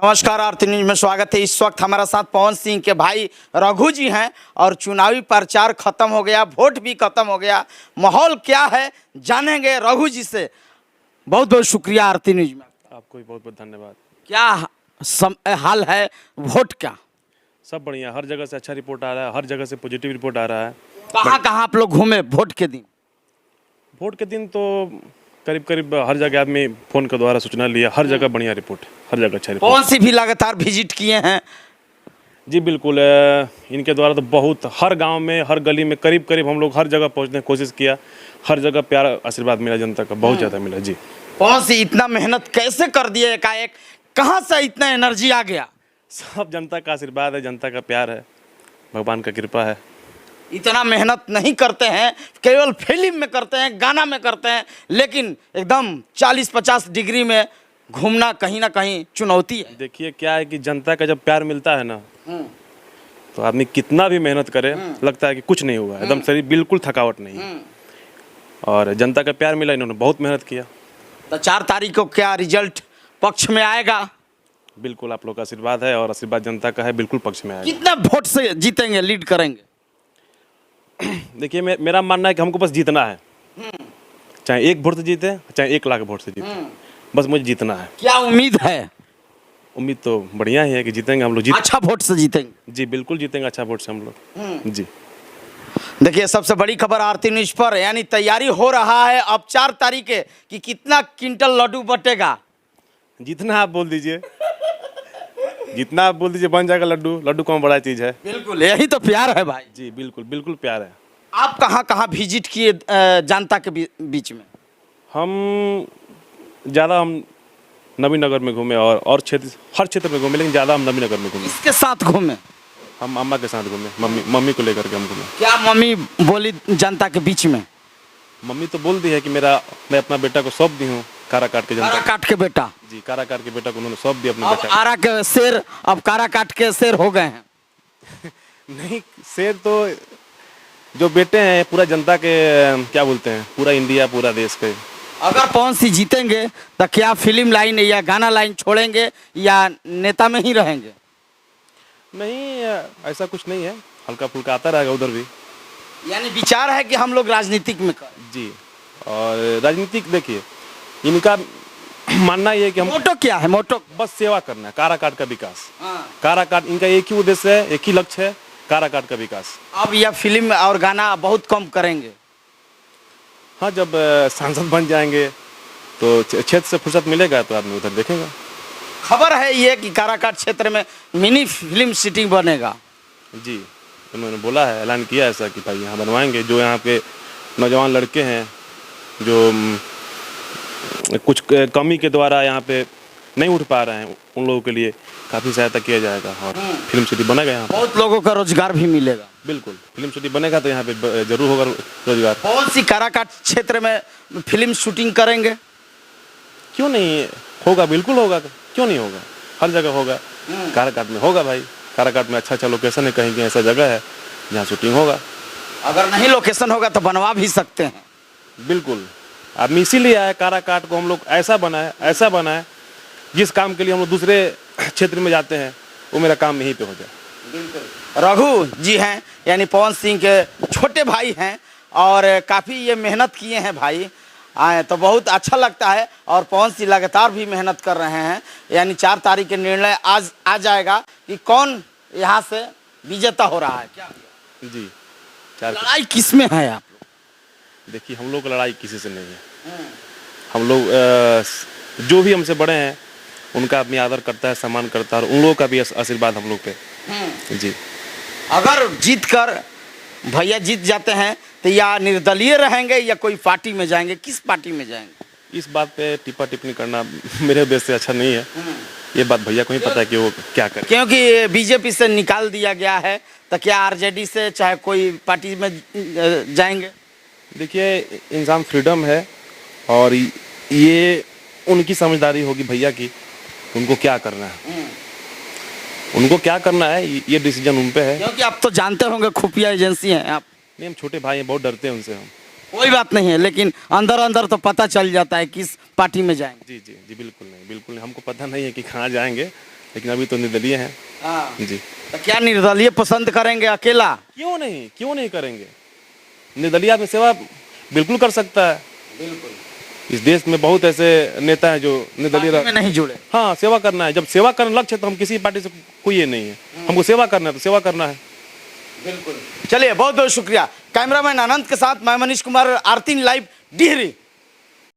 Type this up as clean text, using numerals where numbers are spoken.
नमस्कार, आरती न्यूज में स्वागत है। इस वक्त हमारे साथ पवन सिंह के भाई रघु जी हैं और चुनावी प्रचार खत्म हो गया, वोट भी खत्म हो गया। माहौल क्या है जानेंगे रघु जी से। बहुत बहुत शुक्रिया आरती न्यूज में। आपको भी बहुत बहुत धन्यवाद। क्या हाल है वोट का? सब बढ़िया, हर जगह से अच्छा रिपोर्ट आ रहा है, हर जगह से पॉजिटिव रिपोर्ट आ रहा है। कहाँ कहाँ आप लोग घूमे वोट के दिन? वोट के दिन तो करीब करीब हर जगह आदमी फोन के द्वारा सूचना लिया, हर जगह बढ़िया रिपोर्ट, हर जगह अच्छा रिपोर्ट। कौन सी भी लगातार विजिट किए हैं? जी बिल्कुल, इनके द्वारा तो बहुत, हर गांव में, हर गली में, करीब करीब हम लोग हर जगह पहुंचने की कोशिश किया। हर जगह प्यार आशीर्वाद मिला जनता का, बहुत ज़्यादा मिला। जी कौन सी इतना मेहनत कैसे कर दिए एकाएक? कहाँ से इतना एनर्जी आ गया? सब जनता का आशीर्वाद है, जनता का प्यार है, भगवान का कृपा है। इतना मेहनत नहीं करते हैं, केवल फिल्म में करते हैं, गाना में करते हैं, लेकिन एकदम 40-50 डिग्री में घूमना कहीं ना कहीं चुनौती है। देखिए क्या है कि जनता का जब प्यार मिलता है ना, तो आदमी कितना भी मेहनत करे लगता है कि कुछ नहीं हुआ, एकदम शरीर बिल्कुल थकावट नहीं। और जनता का प्यार मिला, इन्होंने बहुत मेहनत किया। तो 4 तारीख को क्या रिजल्ट पक्ष में आएगा? बिल्कुल आप लोग का आशीर्वाद है और आशीर्वाद जनता का है, बिल्कुल पक्ष में आएगा। कितना वोट से जीतेंगे, लीड करेंगे? देखिए मेरा मानना है कि हमको बस जीतना है, चाहे 1 वोट से जीते, चाहे 1 लाख वोट से जीते, बस मुझे जीतना है। क्या उम्मीद है? उम्मीद तो बढ़िया ही है कि जीतेंगे हम लोग। अच्छा वोट से जीतेंगे? जी बिल्कुल जीतेंगे, अच्छा वोट से हम लोग। जी देखिए सबसे बड़ी खबर आरती न्यूज पर, यानी तैयारी हो रहा है अब 4 तारीख है कि कितना क्विंटल लड्डू बटेगा। जितना आप बोल दीजिए, जितना आप बोल दीजिए बन जाएगा लड्डू। लड्डू कौन बड़ा चीज़ है। बिल्कुल, यही तो प्यार है भाई। जी बिल्कुल बिल्कुल प्यार है। आप कहाँ कहाँ विजिट किए जनता के बीच में? हम नवीन नगर में घूमे और क्षेत्र, हर क्षेत्र में घूमे, लेकिन ज़्यादा हम नवीन नगर में घूमे। किसके साथ घूमे? हम अम्मा के साथ घूमे, मम्मी को लेकर के हम घूमे। क्या मम्मी बोली जनता के बीच में? मम्मी तो बोल दी है कि मैं अपना बेटा को सौंप दी हूँ काराकाट के जनता। काराकाट के बेटा? जी काराकाट के बेटा को उन्होंने सौंप दिया अपने अब बेटा। आरा के शेर अब काराकाट के शेर हो गए हैं। नहीं, शेर तो जो बेटे हैं पूरा जनता के, क्या बोलते हैं, पूरा इंडिया, पूरा देश के। अगर पवन सिंह जीतेंगे तो क्या फिल्म लाइन या गाना लाइन छोड़ेंगे या नेता में ही रहेंगे? नहीं, ऐसा कुछ नहीं है, हल्का फुल्का आता रहेगा उधर भी। यानी विचार है कि हम लोग राजनीतिक में करें। जी, और राजनीतिक देखिए इनका मानना ये है कि हम, मोटो क्या है? मोटो बस सेवा करना है, काराकाट का विकास। हाँ। काराकाट इनका एक ही उद्देश्य है, एक ही लक्ष्य है, काराकाट का विकास। अब यह फिल्म और गाना बहुत कम करेंगे? हाँ, जब सांसद बन जाएंगे तो क्षेत्र से फुर्सत मिलेगा तो आदमी उधर देखेगा। खबर है ये कि काराकाट क्षेत्र में मिनी फिल्म सिटी बनेगा। जी, उन्होंने बोला है, ऐलान किया ऐसा कि भाई यहाँ बनवाएंगे। जो यहाँ के नौजवान लड़के हैं जो कुछ कमी के द्वारा यहाँ पे नहीं उठ पा रहे हैं, उन लोगों के लिए काफ़ी सहायता किया जाएगा और फिल्म सिटी बनेगा यहाँ। बहुत लोगों का रोजगार भी मिलेगा। बिल्कुल, फिल्म सिटी बनेगा तो यहाँ पे जरूर होगा रोजगार। कौन सी काराकाट क्षेत्र में फिल्म शूटिंग करेंगे? क्यों नहीं होगा, बिल्कुल होगा, क्यों नहीं होगा, हर जगह होगा। काराकाट में होगा भाई, काराकाट में अच्छा लोकेशन है, कहीं ऐसा जगह है जहाँ शूटिंग होगा। अगर नहीं लोकेशन होगा तो बनवा भी सकते हैं। बिल्कुल, आदमी इसीलिए आया काराकाट को, हम लोग ऐसा बनाए जिस काम के लिए हम लोग दूसरे क्षेत्र में जाते हैं वो मेरा काम यहीं पे हो जाए। रघु जी हैं, यानी पवन सिंह के छोटे भाई हैं और काफ़ी ये मेहनत किए हैं भाई, आए तो बहुत अच्छा लगता है। और पवन सिंह लगातार भी मेहनत कर रहे हैं, यानी 4 तारीख के निर्णय आज आ जाएगा कि कौन यहाँ से विजेता हो रहा है। क्या जी, लड़ाई किस में है आप लोग? देखिए हम लोग लड़ाई किसी से नहीं है। हम लोग जो भी हमसे बड़े हैं उनका आदमी आदर करता है, सम्मान करता है और उन लोगों का भी आशीर्वाद हम लोग पे। जी, अगर जीत कर भैया जीत जाते हैं तो या निर्दलीय रहेंगे या कोई पार्टी में जाएंगे? किस पार्टी में जाएंगे? इस बात पे टिप्पा टिप्पणी करना मेरे उद्देश्य से अच्छा नहीं है। ये बात भैया को ही पता है कि वो क्या करें। क्योंकि बीजेपी से निकाल दिया गया है, तो क्या आरजेडी से चाहे कोई पार्टी में जाएंगे? देखिए इंसान फ्रीडम है और ये उनकी समझदारी होगी भैया की, उनको क्या करना है, उनको क्या करना है ये डिसीजन उन पे है। क्योंकि आप तो जानते होंगे खुफिया एजेंसी हैं आप। नहीं, हम छोटे भाई हैं, बहुत डरते हैं उनसे हम। कोई बात नहीं है, लेकिन अंदर अंदर तो पता चल जाता है किस पार्टी में जाएंगे। जी जी जी, बिल्कुल नहीं, हमको पता नहीं है कि कहाँ जाएंगे, लेकिन अभी तो निर्दलीय हैं। हाँ। जी। तो क्या निर्दलीय पसंद करेंगे अकेला? क्यों नहीं करेंगे? निर्दलीय आदमी सेवा बिल्कुल कर सकता है। बिल्कुल। इस देश में बहुत ऐसे नेता हैं जो निर्दलीय पार्टी में नहीं जुड़े। हाँ, सेवा करना है। जब सेवा करना लक्ष्य है तो हम किसी पार्टी से कोई ये नहीं है, हमको सेवा करना है तो सेवा करना है। बिल्कुल। चलिए, बहुत बहुत शुक्रिया। कैमरामैन अनंत के साथ मैं मनीष कुमार, आरती लाइव डिहरी।